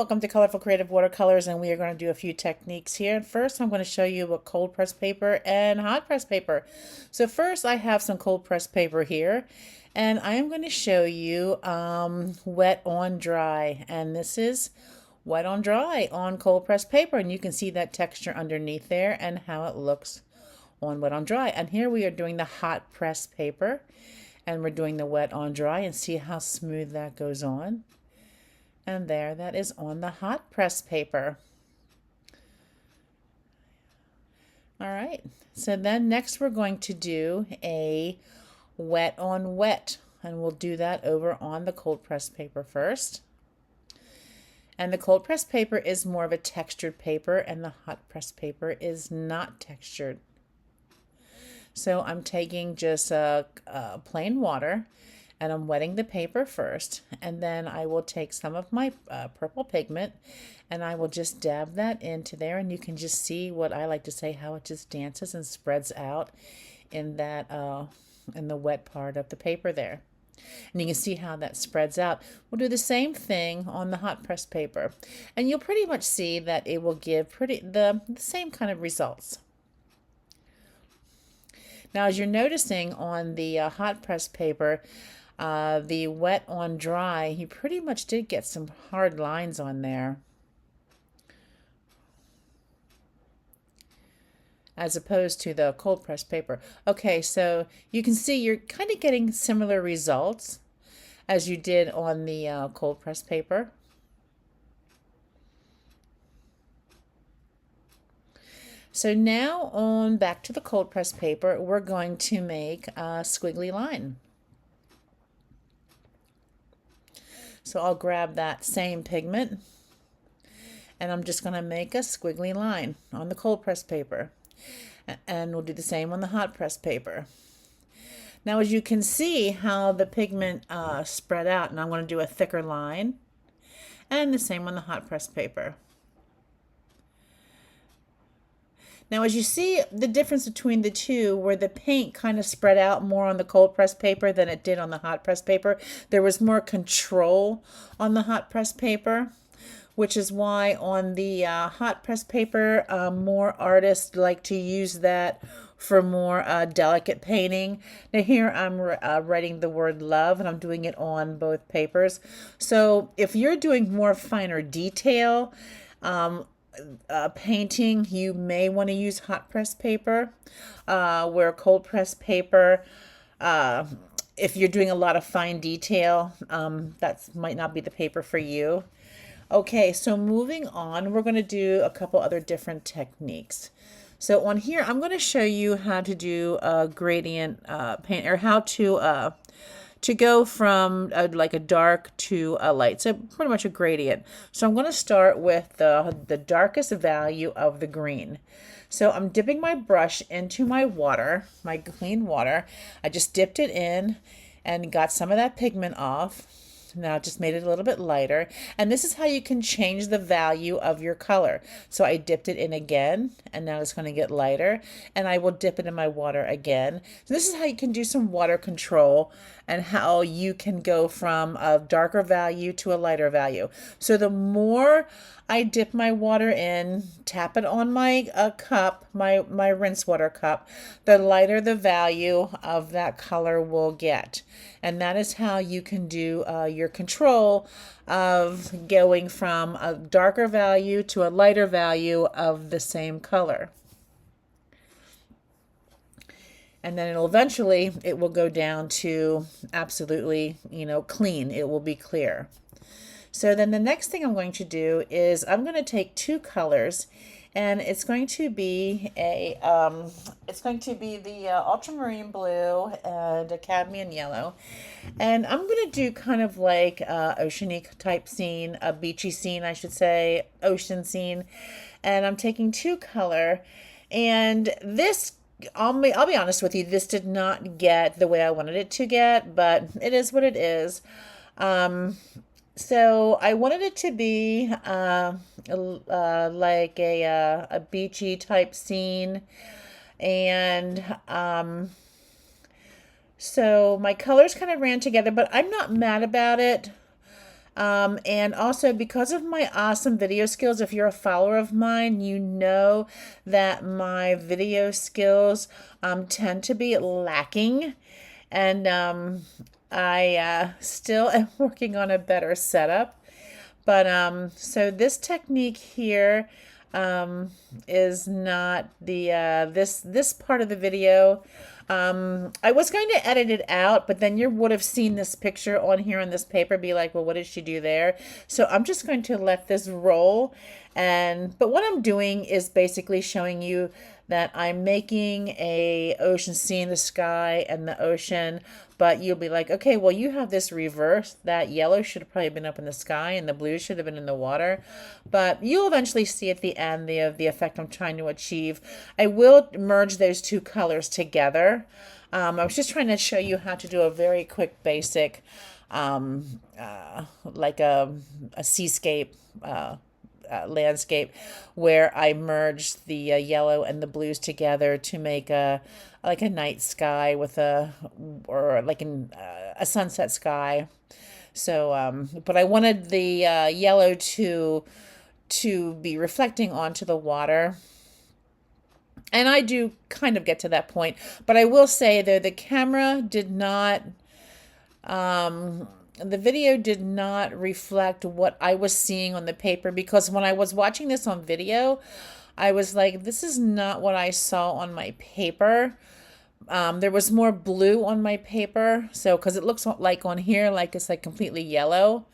welcome to Colorful Creative Watercolors, and we are going to do a few techniques here. First, I'm going to show you a cold press paper and hot press paper. So first, I have some cold press paper here, and I am going to show you wet on dry, and this is wet on dry on cold press paper, and you can see that texture underneath there and how it looks on wet on dry. And here we are doing the hot press paper, and we're doing the wet on dry, and see how smooth that goes on. And there, that is on the hot press paper. All right, so then next we're going to do a wet on wet, and we'll do that over on the cold press paper first. And the cold press paper is more of a textured paper, and the hot press paper is not textured. So I'm taking just plain water, and I'm wetting the paper first, and then I will take some of my purple pigment, and I will just dab that into there, and you can just see what I like to say, how it just dances and spreads out in that in the wet part of the paper there. And you can see how that spreads out. We'll do the same thing on the hot press paper, and you'll pretty much see that it will give the same kind of results. Now, as you're noticing on the hot press paper, the wet on dry, you pretty much did get some hard lines on there, as opposed to the cold press paper. Okay, so you can see you're kind of getting similar results as you did on the cold press paper. So now on back to the cold press paper, we're going to make a squiggly line. So I'll grab that same pigment, and I'm just going to make a squiggly line on the cold press paper. And we'll do the same on the hot press paper. Now, as you can see how the pigment spread out, and I'm going to do a thicker line, and the same on the hot press paper. Now, as you see the difference between the two, where the paint kind of spread out more on the cold press paper than it did on the hot press paper, there was more control on the hot press paper, which is why on the hot press paper, more artists like to use that for more delicate painting. Now here I'm writing the word love, and I'm doing it on both papers. So if you're doing more finer detail, painting, you may want to use hot press paper, where cold press paper, if you're doing a lot of fine detail, that might not be the paper for you. Okay, so moving on, we're going to do a couple other different techniques. So on here, I'm going to show you how to do a gradient paint, or how to go from like a dark to a light, so pretty much a gradient. So I'm going to start with the darkest value of the green. So I'm dipping my brush into my water, my clean water. I just dipped it in and got some of that pigment off. Now just made it a little bit lighter, and this is how you can change the value of your color. So I dipped it in again, and now it's going to get lighter, and I will dip it in my water again. So this is how you can do some water control, and how you can go from a darker value to a lighter value. So the more I dip my water in, tap it on my cup, my rinse water cup, the lighter the value of that color will get. And that is how you can do your control of going from a darker value to a lighter value of the same color. And then eventually it will go down to absolutely, clean. It will be clear. So then the next thing I'm going to do is I'm going to take two colors, and it's going to be the ultramarine blue and a cadmium yellow, and I'm going to do kind of like a oceanic type scene, a beachy scene, I should say, ocean scene, and I'm taking two color, and this. I'll be honest with you, this did not get the way I wanted it to get, but it is what it is. So I wanted it to be like a beachy type scene, and so my colors kind of ran together, but I'm not mad about it. And also because of my awesome video skills, if you're a follower of mine, you know that my video skills tend to be lacking. And I still am working on a better setup. But so this technique here is not the this part of the video. I was going to edit it out, but then you would have seen this picture on here on this paper, be like, well, what did she do there? So I'm just going to let this roll. But what I'm doing is basically showing you that I'm making a ocean scene, the sky and the ocean, but you'll be like, okay, well, you have this reverse. That yellow should have probably been up in the sky and the blue should have been in the water. But you'll eventually see at the end the effect I'm trying to achieve. I will merge those two colors together. I was just trying to show you how to do a very quick basic, like a seascape, landscape, where I merged the yellow and the blues together to make a night sky with a sunset sky. So but I wanted the yellow to be reflecting onto the water. And I do kind of get to that point, but I will say though the camera did not the video did not reflect what I was seeing on the paper, because when I was watching this on video, I was like, this is not what I saw on my paper. There was more blue on my paper. So, because it looks like on here, like it's like completely yellow.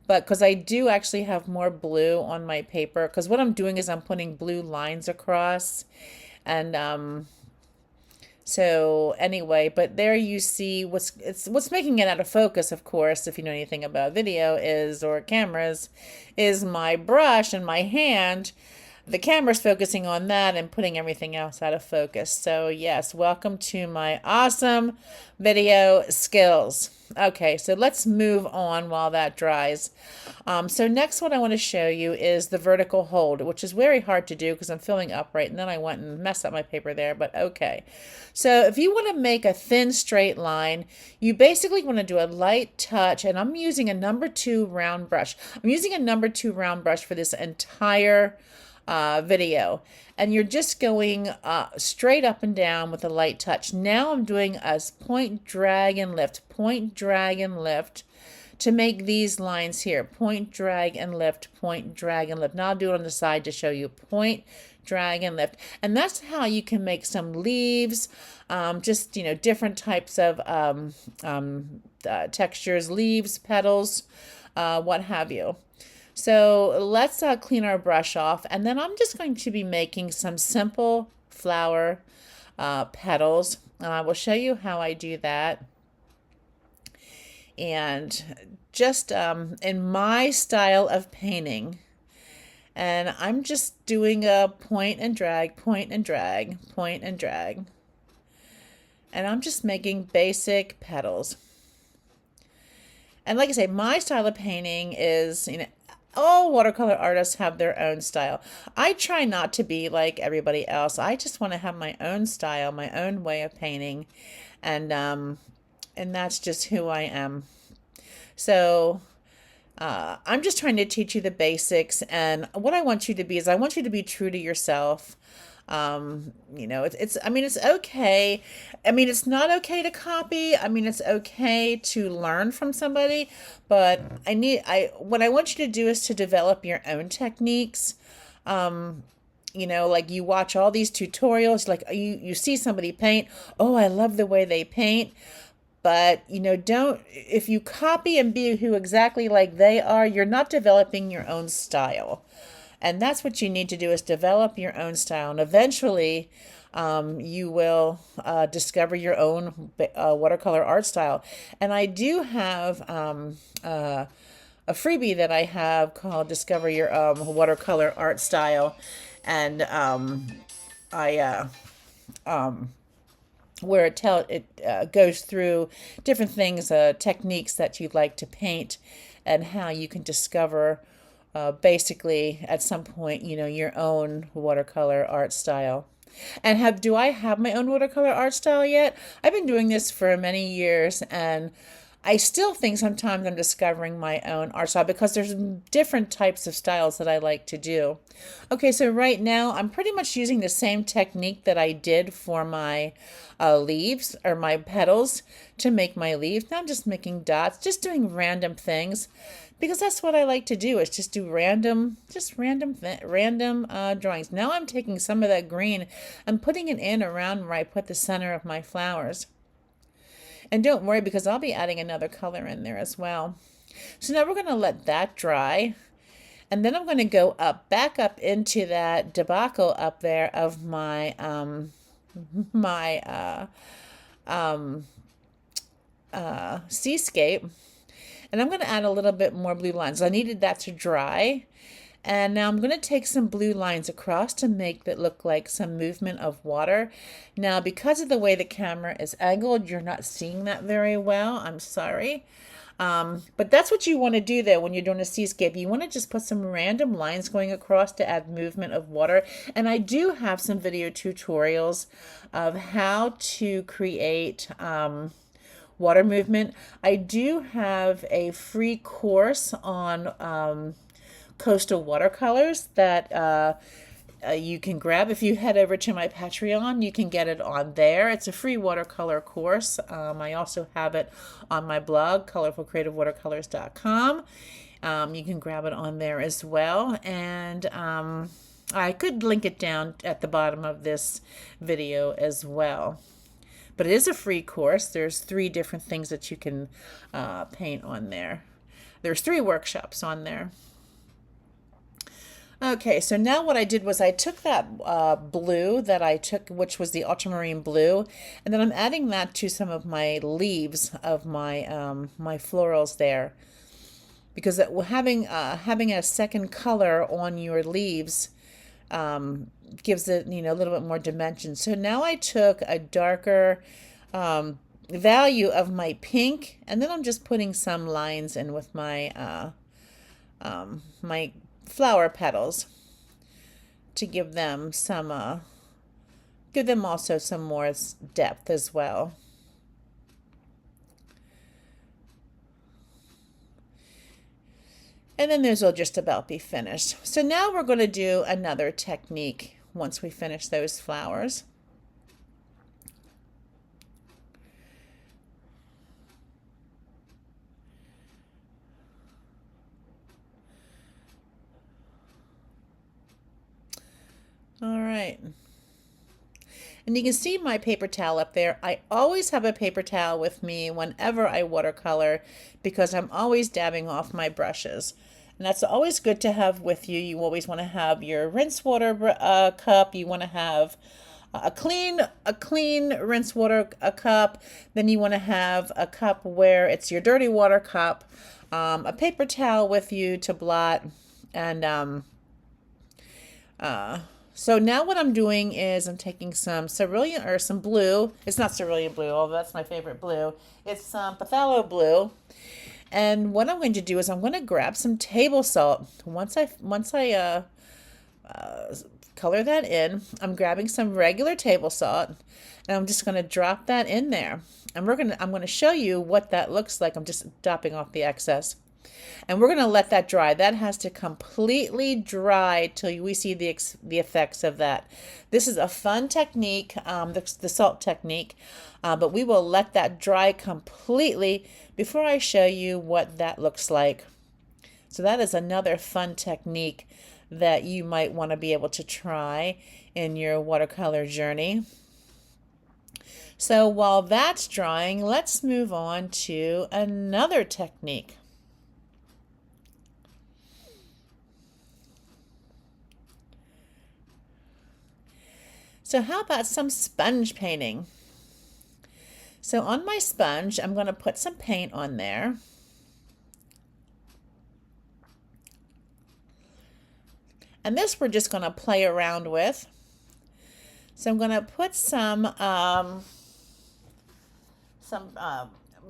But because I do actually have more blue on my paper, because what I'm doing is I'm putting blue lines across. And so anyway, but there you see what's making it out of focus, of course, if you know anything about video or cameras, is my brush and my hand. The camera's focusing on that and putting everything else out of focus. So yes, welcome to my awesome video skills. Okay, so let's move on while that dries. So next what I want to show you is the vertical hold, which is very hard to do because I'm filling upright, and then I went and messed up my paper there, but okay. So if you want to make a thin straight line, you basically want to do a light touch, and I'm using a number 2 round brush. I'm using a number 2 round brush for this entire video, and you're just going straight up and down with a light touch. Now I'm doing a point, drag, and lift, point, drag, and lift to make these lines here. Point, drag, and lift, point, drag, and lift. Now I'll do it on the side to show you. Point, drag, and lift. And that's how you can make some leaves, just, different types of textures, leaves, petals, what have you. So let's clean our brush off, and then I'm just going to be making some simple flower petals, and I will show you how I do that. And just in my style of painting, and I'm just doing a point and drag, point and drag, point and drag, and I'm just making basic petals. And like I say, my style of painting is, all watercolor artists have their own style. I try not to be like everybody else. I just want to have my own style, my own way of painting, and that's just who I am. So I'm just trying to teach you the basics, and what I want you to be is I want you to be true to yourself. It's okay. It's not okay to copy. It's okay to learn from somebody, but what I want you to do is to develop your own techniques. Like you watch all these tutorials, like you see somebody paint. Oh, I love the way they paint. But, if you copy and be who exactly like they are, you're not developing your own style. And that's what you need to do, is develop your own style. And eventually, you will discover your own watercolor art style. And I do have a freebie that I have called Discover Your Watercolor Art Style. And where it goes through different things, techniques that you'd like to paint, and how you can discover basically at some point, your own watercolor art style. And do I have my own watercolor art style yet? I've been doing this for many years, and I still think sometimes I'm discovering my own art style because there's different types of styles that I like to do. Okay, so right now I'm pretty much using the same technique that I did for my leaves or my petals to make my leaves. Now I'm just making dots, just doing random things because that's what I like to do is just do random drawings. Now I'm taking some of that green and putting it in around where I put the center of my flowers. And don't worry because I'll be adding another color in there as well. So now we're going to let that dry. And then I'm going to go back up into that debacle up there of my seascape. And I'm going to add a little bit more blue lines. I needed that to dry. And now I'm going to take some blue lines across to make that look like some movement of water. Now, because of the way the camera is angled, you're not seeing that very well. I'm sorry. But that's what you want to do though when you're doing a seascape. You want to just put some random lines going across to add movement of water. And I do have some video tutorials of how to create water movement. I do have a free course on coastal watercolors that you can grab. If you head over to my Patreon, you can get it on there. It's a free watercolor course. I also have it on my blog, colorfulcreativewatercolors.com. You can grab it on there as well. And I could link it down at the bottom of this video as well. But it is a free course. There's 3 different things that you can paint on there. There's 3 workshops on there. Okay, so now what I did was I took that blue that I took, which was the ultramarine blue, and then I'm adding that to some of my leaves of my my florals there, because having a second color on your leaves gives it a little bit more dimension. So now I took a darker value of my pink, and then I'm just putting some lines in with my my flower petals to give them some give them also some more depth as well. And then those will just about be finished. So now we're going to do another technique once we finish those flowers. All right. And you can see my paper towel up there. I always have a paper towel with me whenever I watercolor because I'm always dabbing off my brushes. And that's always good to have with you. You always want to have your rinse water cup. You want to have a clean rinse water cup. Then you want to have a cup where it's your dirty water cup, a paper towel with you to blot, and so now what I'm doing is I'm taking some cerulean or some blue. It's not cerulean blue, although that's my favorite blue. It's some phthalo blue. And what I'm going to do is I'm going to grab some table salt. Once I color that in, I'm grabbing some regular table salt, and I'm just going to drop that in there. And I'm going to show you what that looks like. I'm just dropping off the excess. And we're going to let that dry. That has to completely dry till we see the effects of that. This is a fun technique, the salt technique, but we will let that dry completely before I show you what that looks like. So that is another fun technique that you might want to be able to try in your watercolor journey. So while that's drying, let's move on to another technique. So how about some sponge painting? So on my sponge, I'm going to put some paint on there. And this we're just going to play around with. So I'm going to put some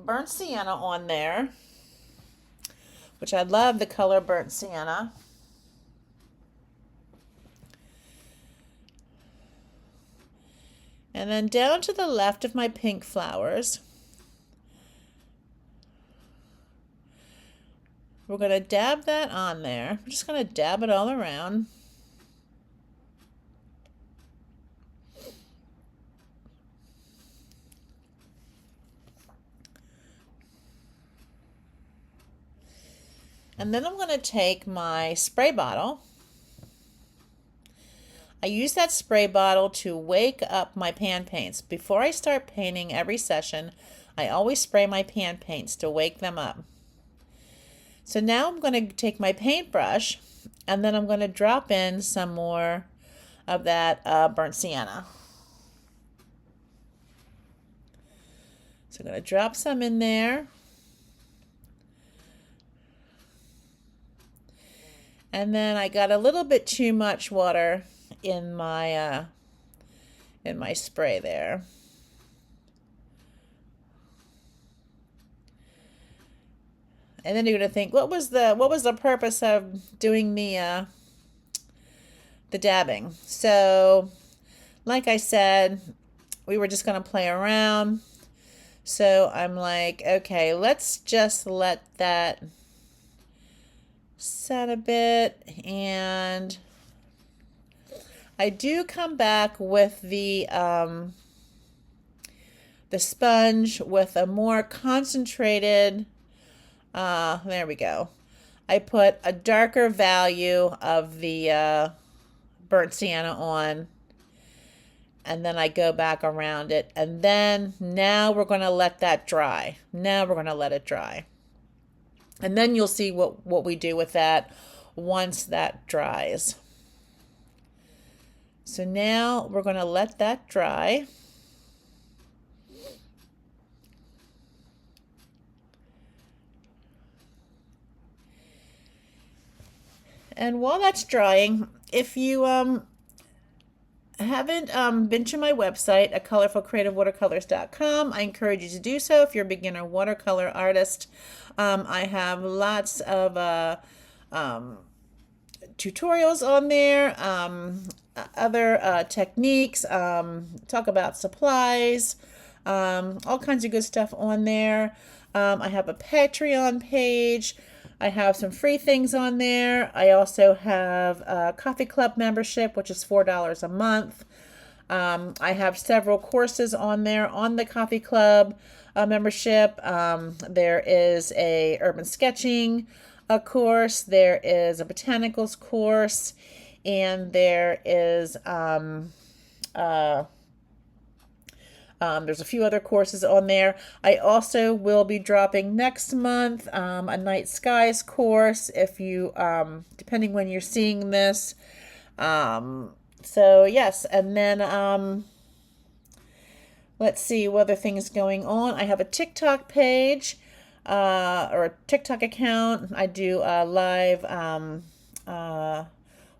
burnt sienna on there, which I love the color burnt sienna. And then down to the left of my pink flowers, We're going to dab that on there. We're just going to dab it all around. And then I'm going to take my spray bottle. I use that spray bottle to wake up my pan paints. Before I start painting every session, I always spray my pan paints to wake them up. So now I'm going to take my paintbrush and then I'm going to drop in some more of that burnt sienna. So I'm going to drop some in there. And then I got a little bit too much water in my spray there. And then you're gonna think, what was the purpose of doing the dabbing? So, like I said, we were just gonna play around. So I'm like, okay, let's just let that set a bit, and I do come back with the sponge with a more concentrated, there we go. I put a darker value of the burnt sienna on, and then I go back around it, and then now we're going to let that dry. Now we're going to let it dry. And then you'll see what we do with that once that dries. So now we're going to let that dry. And while that's drying, if you haven't been to my website at colorfulcreativewatercolors.com, I encourage you to do so if you're a beginner watercolor artist. I have lots of tutorials on there, other techniques, talk about supplies, all kinds of good stuff on there. I have a Patreon page. I have some free things on there. I also have a coffee club membership, which is $4 a month. I have several courses on there on the coffee club membership. There is a urban sketching course. There is a botanicals course, and there is there's a few other courses on there. I also will be dropping next month a night skies course, if you depending when you're seeing this. So yes, and then let's see what other things going on. I have a TikTok page or a TikTok account. I do live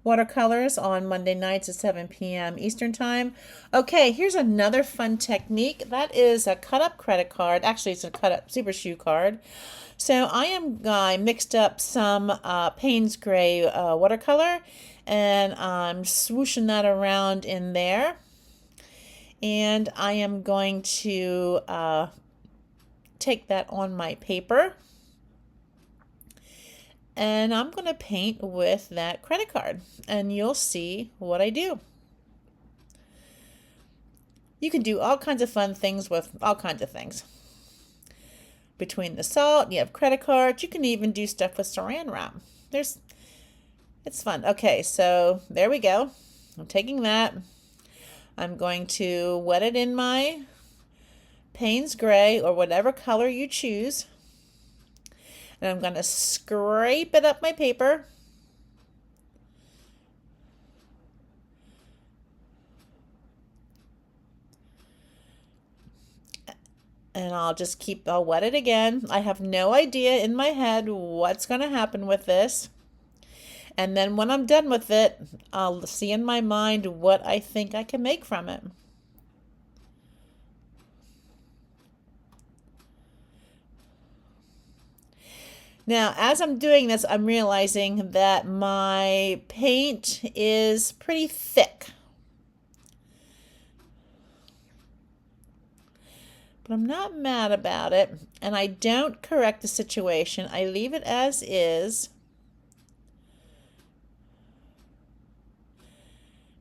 watercolors on Monday nights at 7 p.m. Eastern Time. Okay, here's another fun technique. That is a cut-up credit card. Actually, it's a cut-up super shoe card. So I mixed up some Payne's Gray watercolor, and I'm swooshing that around in there. And I am going to take that on my paper, and I'm going to paint with that credit card, and you'll see what I do. You can do all kinds of fun things with all kinds of things. Between the salt, you have credit cards. You can even do stuff with saran wrap. It's fun. Okay, so there we go. I'm taking that. I'm going to wet it in my Payne's Gray or whatever color you choose. And I'm going to scrape it up my paper. And I'll wet it again. I have no idea in my head what's going to happen with this. And then when I'm done with it, I'll see in my mind what I think I can make from it. Now, as I'm doing this, I'm realizing that my paint is pretty thick. But I'm not mad about it, and I don't correct the situation. I leave it as is,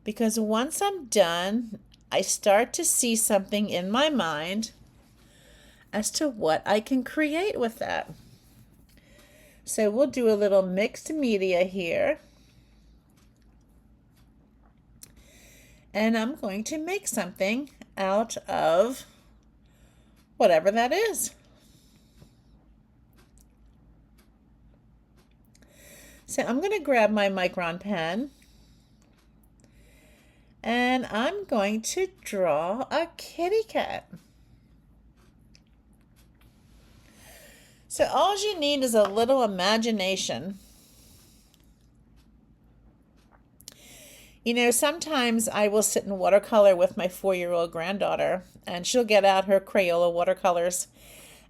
because once I'm done, I start to see something in my mind as to what I can create with that. So we'll do a little mixed media here. And I'm going to make something out of whatever that is. So I'm going to grab my Micron pen and I'm going to draw a kitty cat. So all you need is a little imagination. You know, sometimes I will sit in watercolor with my 4-year-old granddaughter, and she'll get out her Crayola watercolors,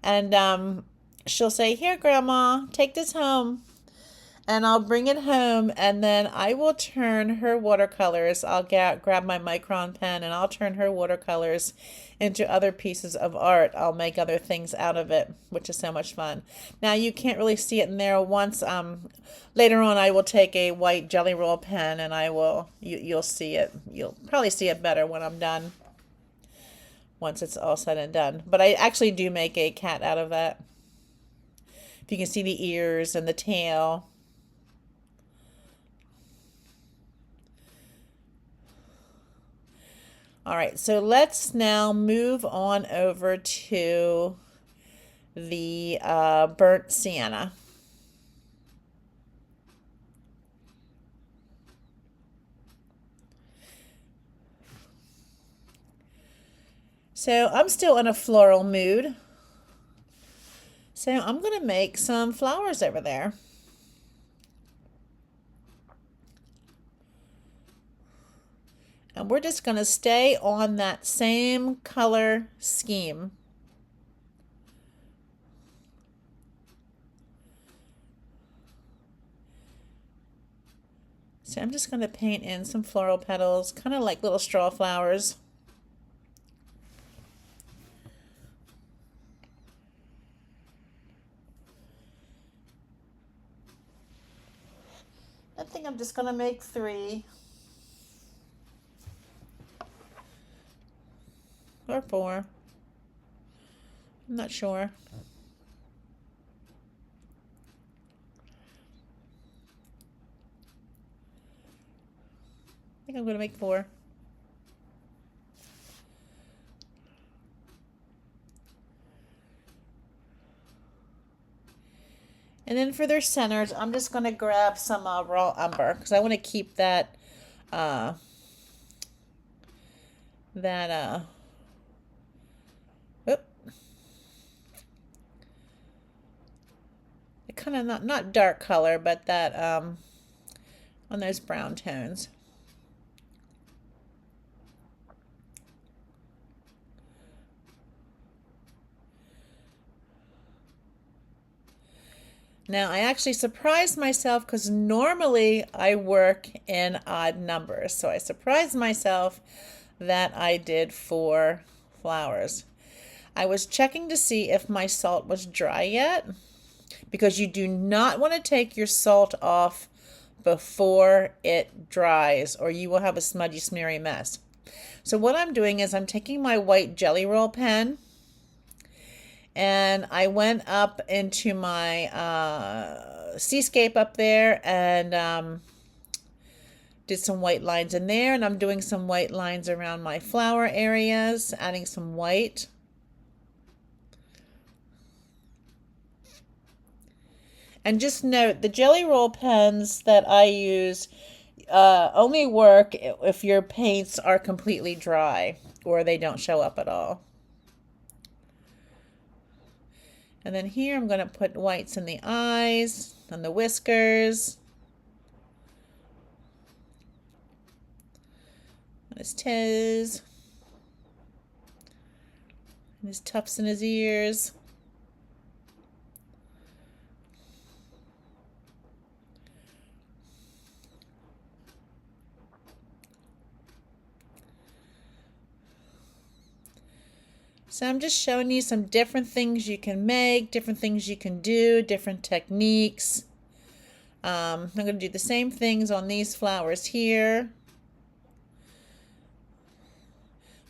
and she'll say, "Here, Grandma, take this home." And I'll bring it home, and then I will turn her watercolors. I'll grab my Micron pen, and I'll turn her watercolors into other pieces of art. I'll make other things out of it, which is so much fun. Now, you can't really see it in there. Once later on, I will take a white Jelly Roll pen, and you'll see it. You'll probably see it better when I'm done, once it's all said and done. But I actually do make a cat out of that. If you can see the ears and the tail. All right, so let's now move on over to the burnt sienna. So I'm still in a floral mood. So I'm going to make some flowers over there. And we're just going to stay on that same color scheme. So I'm just going to paint in some floral petals, kind of like little straw flowers. I think I'm just going to make 3. Or 4. I'm not sure. I think I'm going to make 4. And then for their centers, I'm just going to grab some raw umber, because I want to keep that kind of not dark color, but that on those brown tones. Now I actually surprised myself, because normally I work in odd numbers. So I surprised myself that I did 4 flowers. I was checking to see if my salt was dry yet, because you do not want to take your salt off before it dries, or you will have a smudgy, smeary mess. So what I'm doing is I'm taking my white Jelly Roll pen, and I went up into my seascape up there and did some white lines in there, and I'm doing some white lines around my flower areas, adding some white. And just note, the Jelly Roll pens that I use only work if your paints are completely dry or they don't show up at all. And then here I'm going to put whites in the eyes and the whiskers. And his toes. And his tufts in his ears. So I'm just showing you some different things you can make, different things you can do, different techniques. I'm going to do the same things on these flowers here.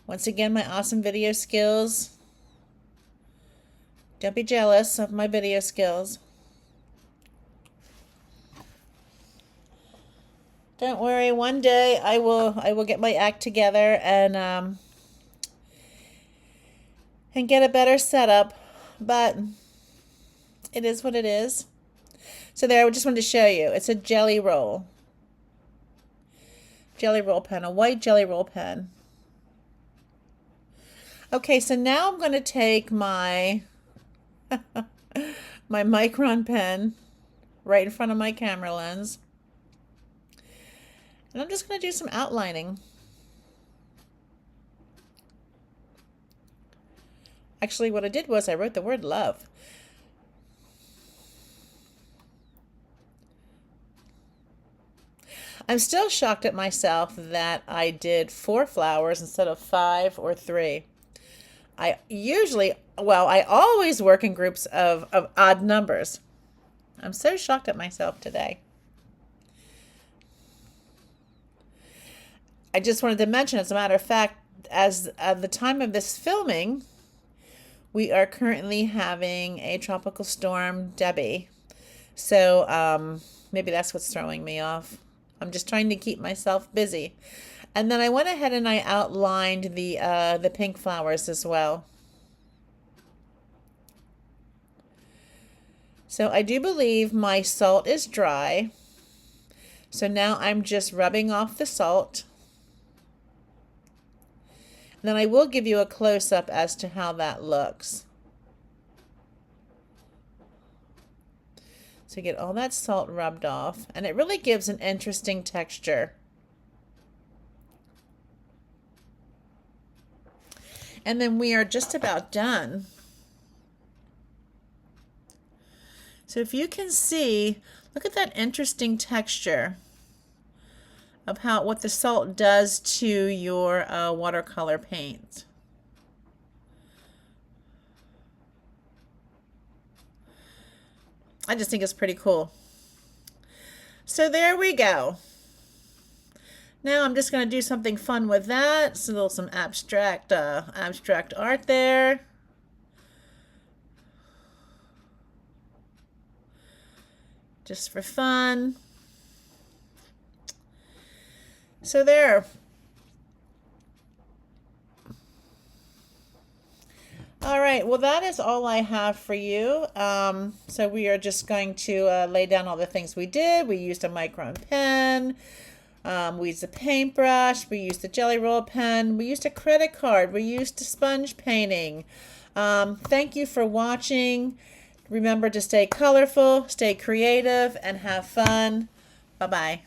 Once again, my awesome video skills. Don't be jealous of my video skills. Don't worry, one day I will get my act together and get a better setup, but it is what it is. So there, I just wanted to show you. It's a jelly roll. Jelly roll pen, a white jelly roll pen. Okay, so now I'm going to take my my Micron pen right in front of my camera lens. And I'm just going to do some outlining. Actually, what I did was I wrote the word love. I'm still shocked at myself that I did 4 flowers instead of 5 or 3. I always work in groups of odd numbers. I'm so shocked at myself today. I just wanted to mention, as a matter of fact, as at the time of this filming, we are currently having a tropical storm, Debbie. So maybe that's what's throwing me off. I'm just trying to keep myself busy. And then I went ahead and I outlined the pink flowers as well. So I do believe my salt is dry. So now I'm just rubbing off the salt. And then I will give you a close-up as to how that looks. So get all that salt rubbed off, and it really gives an interesting texture. And then we are just about done. So if you can see, look at that interesting texture of what the salt does to your watercolor paint. I just think it's pretty cool. So there we go. Now I'm just going to do something fun with that. So some abstract art there. Just for fun. So there. All right, well, that is all I have for you. So we are just going to lay down all the things we did. We used a Micron pen. We used a paintbrush. We used a jelly roll pen. We used a credit card. We used a sponge painting. Thank you for watching. Remember to stay colorful, stay creative, and have fun. Bye-bye.